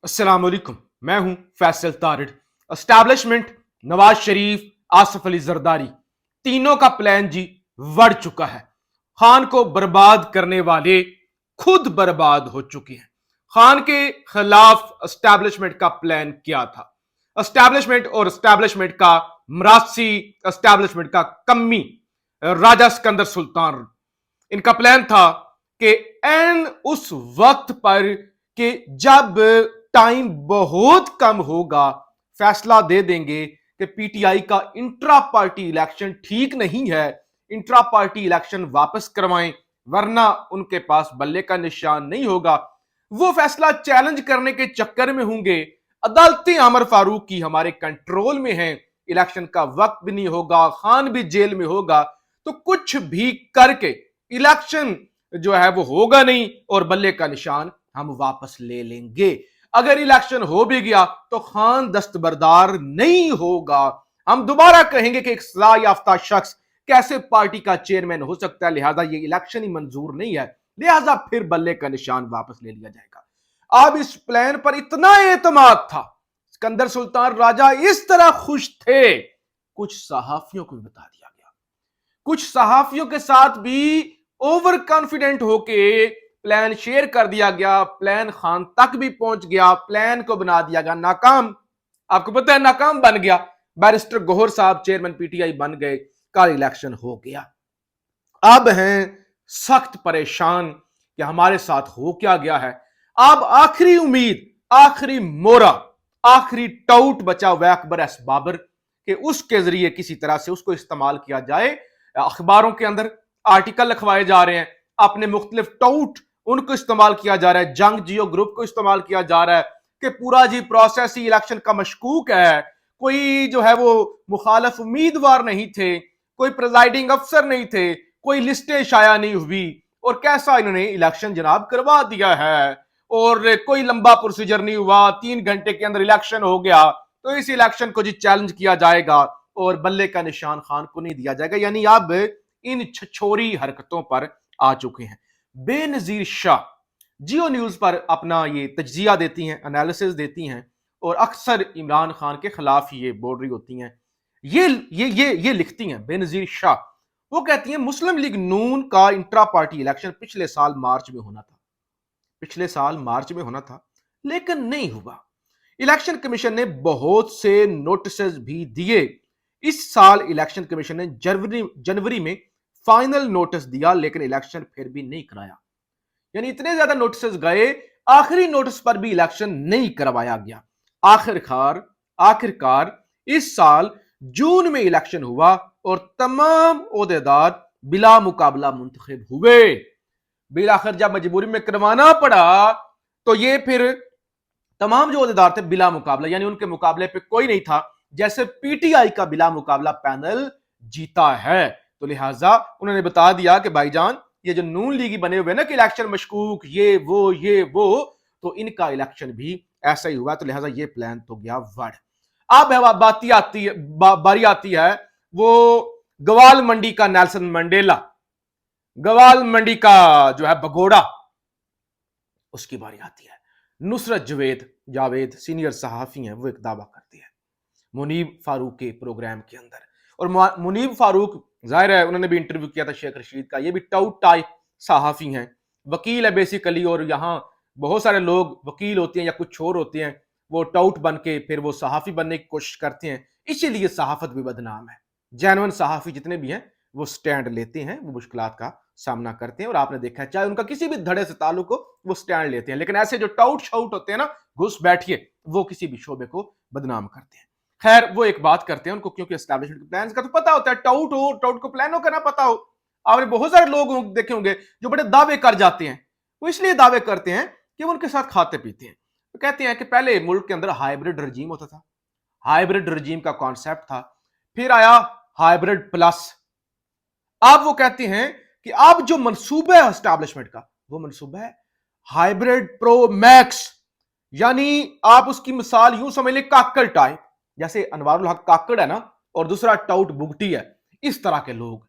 अस्सलाम वालेकुम। मैं हूं फैसल तारिड़। एस्टैब्लिशमेंट, नवाज शरीफ, आसिफ अली जरदारी, तीनों का प्लान जी बढ़ चुका है। खान को बर्बाद करने वाले खुद बर्बाद हो चुके हैं। खान के खिलाफ एस्टैब्लिशमेंट का प्लान क्या था? एस्टैब्लिशमेंट और एस्टैब्लिशमेंट का मरासी, एस्टैब्लिशमेंट का कम्मी राजा सिकंदर सुल्तान, इनका प्लान था कि एन उस वक्त पर कि जब टाइम बहुत कम होगा फैसला दे देंगे कि पीटीआई का इंट्रा पार्टी इलेक्शन ठीक नहीं है, इंट्रा पार्टी इलेक्शन वापस करवाएं वरना उनके पास बल्ले का निशान नहीं होगा। वो फैसला चैलेंज करने के चक्कर में होंगे। अदालतें अमर फारूक की हमारे कंट्रोल में हैं, इलेक्शन का वक्त भी नहीं होगा, खान भी जेल में होगा, तो कुछ भी करके इलेक्शन जो है वो होगा नहीं और बल्ले का निशान हम वापस ले लेंगे। अगर इलेक्शन हो भी गया तो खान दस्तबरदार नहीं होगा। हम दोबारा कहेंगे कि एक सजा याफ्ता शख्स कैसे पार्टी का चेयरमैन हो सकता है, लिहाजा ये इलेक्शन ही मंजूर नहीं है, लिहाजा फिर बल्ले का निशान वापस ले लिया जाएगा। अब इस प्लान पर इतना एतमाद था, सिकंदर सुल्तान राजा इस तरह खुश थे, कुछ सहाफियों को भी बता दिया गया, कुछ सहाफियों के साथ भी ओवर कॉन्फिडेंट होके प्लान शेयर कर दिया गया, प्लान खान तक भी पहुंच गया, प्लान को बना दिया गया नाकाम। आपको पता है नाकाम बन गया। बैरिस्टर गौहर साहब चेयरमैन पीटीआई बन गए, कल इलेक्शन हो गया। अब हैं सख्त परेशान कि हमारे साथ हो क्या गया है। अब आखिरी उम्मीद, आखिरी मोरा, आखिरी टाउट बचा हुआ अकबर एस बाबर कि उसके जरिए किसी तरह से उसको इस्तेमाल किया जाए। अखबारों के अंदर आर्टिकल लिखवाए जा रहे हैं, अपने मुख्तलिफ टाउट उनको इस्तेमाल किया जा रहा है, जंग जियो ग्रुप को इस्तेमाल किया जा रहा है कि पूरा जी प्रोसेस ही इलेक्शन का मशकूक है, कोई जो है वो मुखालफ उम्मीदवार नहीं थे, कोई प्रिजाइडिंग अफसर नहीं थे, कोई लिस्टें शाया नहीं हुई और कैसा इन्होंने इलेक्शन जनाब करवा दिया है और कोई लंबा प्रोसीजर नहीं हुआ, 3 घंटे के अंदर इलेक्शन हो गया, तो इस इलेक्शन को जी चैलेंज किया जाएगा और बल्ले का निशान खान को नहीं दिया जाएगा। यानी अब इन छछोरी हरकतों पर आ चुके हैं। बेनजीर शाह जियो न्यूज पर अपना ये तज्जिया देती हैं, एनालिसिस देती हैं और अक्सर इमरान खान के खिलाफ ये बोल रही होती हैं। ये लिखती हैं बेनजीर शाह, वो कहती हैं मुस्लिम लीग नून का इंट्रा पार्टी इलेक्शन पिछले साल मार्च में होना था, पिछले साल मार्च में होना था लेकिन नहीं हुआ। इलेक्शन कमीशन ने बहुत से नोटिस भी दिए। इस साल इलेक्शन कमीशन ने जनवरी में फाइनल नोटिस दिया लेकिन इलेक्शन फिर भी नहीं कराया। यानी इतने ज्यादा नोटिस गए, आखिरी नोटिस पर भी इलेक्शन नहीं करवाया गया। आखिरकार इस साल जून में इलेक्शन हुआ और तमाम ओहदेदार बिला मुकाबला मुंतखब हुए। बिल आखिर जब मजबूरी में करवाना पड़ा तो ये फिर तमाम जो ओहदेदार थे बिला मुकाबला, यानी उनके मुकाबले पे कोई नहीं था, जैसे पीटीआई का बिला मुकाबला पैनल जीता है। तो लिहाजा उन्होंने बता दिया कि भाईजान ये जो नून लीगी बने हुए ना कि इलेक्शन मशकूक, ये वो, तो इनका इलेक्शन भी ऐसा ही हुआ, तो लिहाजा ये प्लान तो गया वड़। अब बारी आती है वो गवाल मंडी का नेल्सन मंडेला, गवाल मंडी का जो है भगोड़ा, उसकी बारी आती है। नुसरत जावेद सीनियर सहाफी हैं, वो एक दावा करती है मुनीब फारूक के प्रोग्राम के अंदर, और मुनीब फारूक जाहिर है उन्होंने भी इंटरव्यू किया था शेख रशीद का, ये भी टाउट टाइप सहाफी हैं, वकील है बेसिकली, और यहां बहुत सारे लोग वकील होते हैं या कुछ और होते हैं, वो टाउट बन के फिर वो सहाफी बनने की कोशिश करते हैं, इसीलिए सहाफत भी बदनाम है। जेन्युइन सहाफी जितने भी हैं वो स्टैंड लेते हैं, वो मुश्किलात का सामना करते हैं, और आपने देखा है चाहे उनका किसी भी धड़े से ताल्लुक हो वो स्टैंड लेते हैं, लेकिन ऐसे जो टाउट शाउट होते हैं ना घुस बैठिए, वो किसी भी शोबे को बदनाम करते हैं। खैर वो एक बात करते हैं, उनको क्योंकि एस्टैब्लिशमेंट प्लान का तो पता होता है, टाउट को प्लानों का ना पता हो। आपने बहुत सारे लोग देखे होंगे जो बड़े दावे कर जाते हैं, वो इसलिए दावे करते हैं कि वो उनके साथ खाते पीते हैं। तो कहते हैं कि पहले मुल्क के अंदर हाइब्रिड रजीम होता था, हाइब्रिड रजीम का कॉन्सेप्ट था, फिर आया हाइब्रिड प्लस। अब वो कहते हैं कि अब जो मंसूबा है एस्टैब्लिशमेंट का, वो मंसूबा है हाइब्रिड प्रो मैक्स, यानी आप उसकी मिसाल यूं समझ लें काकड़ टाइप, जैसे अनवारुल हक काकड़ है ना और दूसरा टाउट बुगटी है, इस तरह के लोग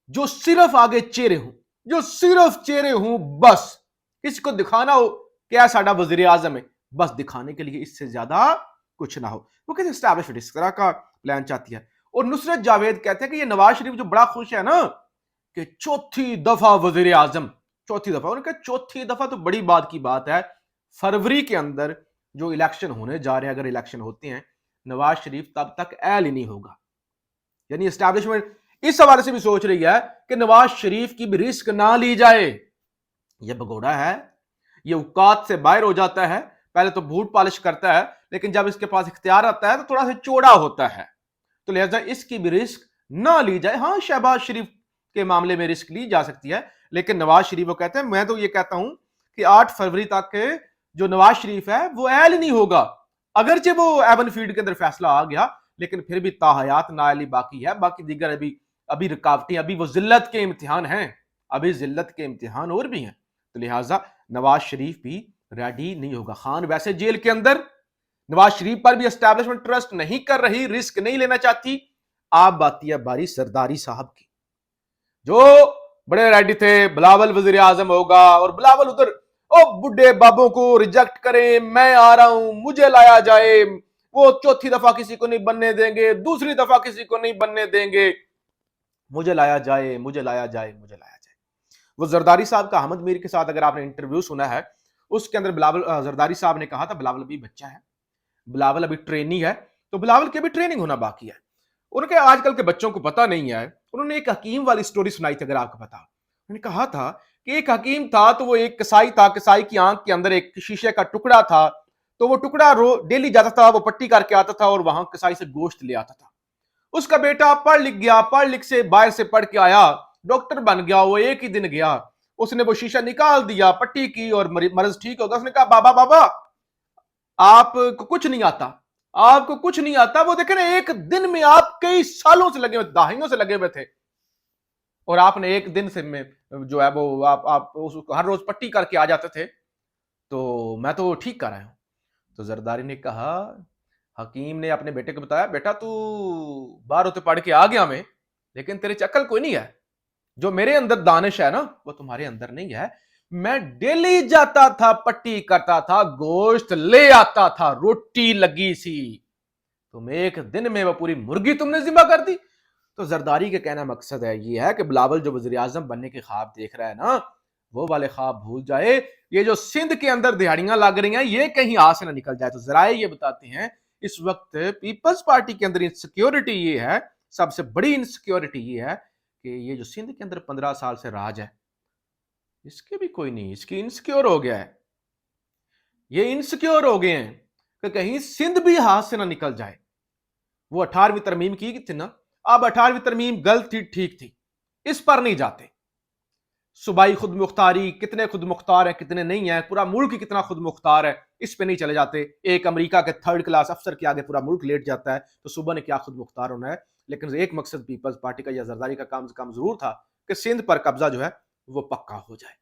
जो सिर्फ आगे चेहरे हूं, जो सिर्फ चेहरे हूं, बस किसी को दिखाना हो क्या साडा वजीर आजम है, बस दिखाने के लिए, इससे ज्यादा कुछ ना हो। वो कहते हैं एस्टैब्लिशमेंट इस तरह का प्लान चाहती है। और नुसरत जावेद कहते हैं कि ये नवाज शरीफ जो बड़ा खुश है ना कि चौथी दफा वजीर आजम, चौथी दफा, उन्होंने कहा चौथी दफा तो बड़ी बात की बात है। फरवरी के अंदर जो इलेक्शन होने जा रहे हैं, अगर इलेक्शन होते हैं, नवाज शरीफ तब तक एल ही नहीं होगा। यानी एस्टैब्लिशमेंट इस हवाले से भी सोच रही है कि नवाज शरीफ की भी रिस्क ना ली जाए। ये भगोड़ा है, ये औकात से बाहर हो जाता है। पहले तो बूट पॉलिश करता है, लेकिन जब इसके पास इख्तियार आता है तो थोड़ा सा चौड़ा होता है। तो लिहाजा इसकी भी रिस्क ना ली जाए। हाँ, शहबाज शरीफ के मामले में रिस्क ली जा सकती है, लेकिन नवाज शरीफ वो कहते हैं, मैं तो ये कहता हूं कि 8 फरवरी तक जो नवाज शरीफ है वो एल नहीं होगा। अगरचे वो एवन फील्ड के अंदर फैसला आ गया, लेकिन फिर भी ताहयात नाअहली बाकी है। बाकी दीगर अभी अभी रुकावटें, अभी वो जिल्लत के इम्तिहान हैं, अभी जिल्लत के इम्तिहान और भी हैं। तो लिहाजा नवाज शरीफ भी रेडी नहीं होगा। खान वैसे जेल के अंदर, नवाज शरीफ पर भी एस्टैब्लिशमेंट ट्रस्ट नहीं कर रही, रिस्क नहीं लेना चाहती। आप आती है बारी सरदारी साहब की, जो बड़े रेडी थे बिलावल वजीर आजम होगा, और बिलावल उधर ओ बुढ़े बाबों को रिजेक्ट करें, मैं आ रहा हूं, मुझे लाया जाए, वो चौथी दफा किसी को नहीं बनने देंगे, दूसरी दफा किसी को नहीं बनने देंगे, मुझे लाया जाए, मुझे लाया जाए, मुझे लाया जाए। वो जरदारी साहब का अहमद मीर के साथ अगर आपने इंटरव्यू सुना है, उसके अंदर बिलावल जरदारी साहब ने कहा था बिलावल अभी बच्चा है, बिलावल अभी ट्रेनी है, तो बिलावल की अभी ट्रेनिंग होना बाकी है। उनके आजकल के बच्चों को पता नहीं है। उन्होंने एक हकीम वाली स्टोरी सुनाई थी, अगर आपको पता। उन्होंने कहा था कि एक हकीम था, तो वो एक कसाई था, कसाई की आंख के अंदर एक शीशे का टुकड़ा था, तो वो टुकड़ा डेली जाता था, वो पट्टी करके आता था और वहां कसाई से गोश्त ले आता था। उसका बेटा पढ़ लिख गया, पढ़ लिख से बाहर से पढ़ के आया, डॉक्टर बन गया। वो एक ही दिन गया, उसने वो शीशा निकाल दिया, पट्टी की और मर्ज ठीक हो गया। उसने कहा बाबा बाबा आपको कुछ नहीं आता, आपको कुछ नहीं आता। वो देखे ना, एक दिन में आप कई सालों से लगे हुए, दहाइयों से लगे हुए थे, और आपने एक दिन से में जो है वो आप उसको हर रोज पट्टी करके आ जाते थे, तो मैं तो ठीक कर रहा हूं। तो जरदारी ने कहा, हकीम ने अपने बेटे को बताया, बेटा तू बाहर होते पढ़ के आ गया मैं, लेकिन तेरे अक्ल कोई नहीं है। जो मेरे अंदर दानिश है ना, वो तुम्हारे अंदर नहीं है। मैं डेली जाता था, पट्टी करता था, गोश्त ले आता था, रोटी लगी सी, तुम एक दिन में वो पूरी मुर्गी तुमने जिम्मा कर दी। तो जरदारी के कहना मकसद है ये है कि बिलावल जो वजीर आजम बनने के ख्वाब देख रहा है ना, वो वाले ख्वाब भूल जाए। ये जो सिंध के अंदर दिहाड़ियां लग रही हैं, ये कहीं हाथ से ना निकल जाए। तो जराए ये बताते हैं, इस वक्त पीपल्स पार्टी के अंदर इनसिक्योरिटी ये है, सबसे बड़ी इनसिक्योरिटी ये है कि ये जो सिंध के अंदर 15 साल से राज है, इसके भी कोई नहीं, इसकी इनसिक्योर हो गया है। ये इनसिक्योर हो गए हैं कि कहीं सिंध भी हाथ से ना निकल जाए। वो 18वीं तरमीम की थी ना, अब 18वीं तरमीम गलत थी, ठीक थी, इस पर नहीं जाते। सूबाई खुद मुख्तारी, कितने खुद मुख्तार है कितने नहीं है, पूरा मुल्क कितना खुद मुख्तार है, इस पे नहीं चले जाते। एक अमेरिका के 3rd क्लास अफसर के आगे पूरा मुल्क लेट जाता है, तो सुबह ने क्या खुद मुख्तार होना है। लेकिन एक मकसद पीपल्स पार्टी का या जरदारी का काम से कम जरूर था कि सिंध पर कब्जा जो है वो पक्का हो जाए।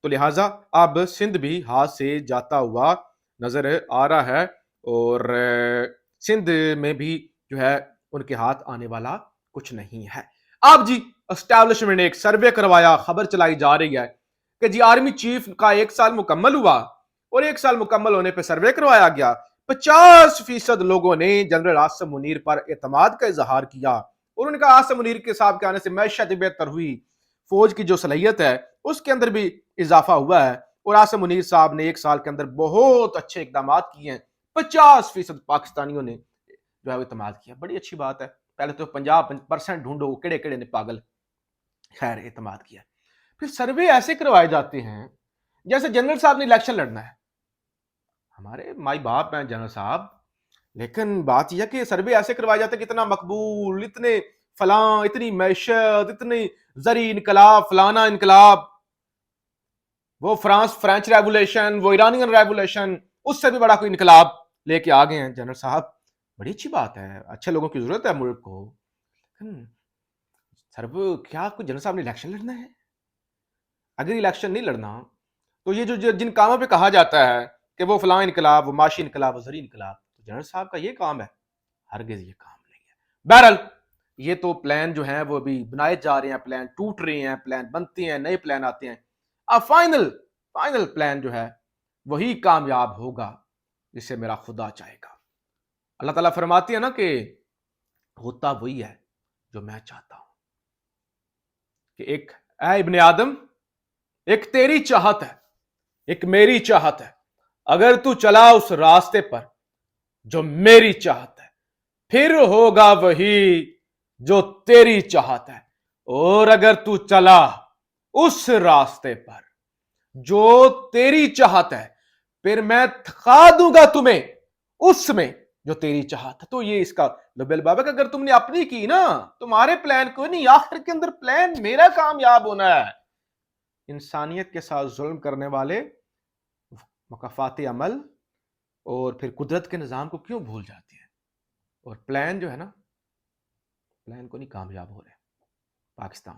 तो लिहाजा अब सिंध भी हाथ से जाता हुआ नजर आ रहा है, और सिंध में भी जो है उनके हाथ आने वाला कुछ नहीं है। अब जी एस्टैब्लिशमेंट ने एक सर्वे करवाया, खबर चलाई जा रही है कि जी आर्मी चीफ का 1 साल मुकम्मल हुआ, और 1 साल मुकम्मल होने पर सर्वे करवाया गया। 50% लोगों ने जनरल आसिम मुनीर पर एतमाद का इजहार किया। उन्होंने कहा आसिम मुनीर के साहब के आने से मैशत बेहतर हुई, फौज की जो सलाहियत है उसके अंदर भी इजाफा हुआ है, और आसिम मुनीर साहब ने 1 साल के अंदर बहुत अच्छे इकदाम किए हैं। 50% पाकिस्तानियों ने जो है वो इतमाद किया। बड़ी अच्छी बात है। पहले तो 50% ढूंढो केड़े केड़े ने पागल, खैर इतमाद किया। फिर सर्वे ऐसे करवाए जाते हैं जैसे जनरल साहब ने इलेक्शन लड़ना है। हमारे माई बाप हैं जनरल साहब, लेकिन बात यह कि सर्वे ऐसे करवाए जाते हैं, कितना मकबूल, इतने फलां, इतनी मैशत, इतनी जरी इनकलाब, फलाना इनकलाब, वो फ्रेंच रेवोल्यूशन, वो ईरानियन रेवोल्यूशन, उससे भी बड़ा कोई इनकलाब लेके आ गए हैं जनरल साहब। बड़ी अच्छी बात है, अच्छे लोगों की जरूरत है मुल्क को। सर्व क्या कोई जनरल साहब ने इलेक्शन लड़ना है? अगर इलेक्शन नहीं लड़ना, तो ये जो जिन कामों पे कहा जाता है कि वो फलां इनकलाब, वो माशी इनकलाब, वो जरी इनकलाब, तो जनरल साहब का ये काम है? हरगिज ये काम नहीं है। बहरहाल ये तो प्लान जो है वो अभी बनाए जा रहे हैं, प्लान टूट रहे हैं, प्लान बनते हैं, नए प्लान आते हैं। अब फाइनल प्लान जो है वही कामयाब होगा। جسے میرا خدا چاہے گا۔ اللہ تعالیٰ فرماتی ہے نا کہ ہوتا وہی ہے جو میں چاہتا ہوں، کہ ایک اے ابن آدم، ایک تیری چاہت ہے، ایک میری چاہت ہے، اگر تو چلا اس راستے پر جو میری چاہت ہے، پھر ہوگا وہی جو تیری چاہت ہے، اور اگر تو چلا اس راستے پر جو تیری چاہت ہے، پھر میں تھکا دوں گا تمہیں اس میں جو تیری چاہت ہے۔ تو یہ اس کا لب الباب ہے کہ اگر تم نے اپنی کی نا، تمہارے پلان کوئی نہیں، آخر کے اندر پلان میرا کامیاب ہونا ہے۔ انسانیت کے ساتھ ظلم کرنے والے مکافات عمل اور پھر قدرت کے نظام کو کیوں بھول جاتے ہیں، اور پلان جو ہے نا، پلان کو نہیں کامیاب ہو رہے۔ پاکستان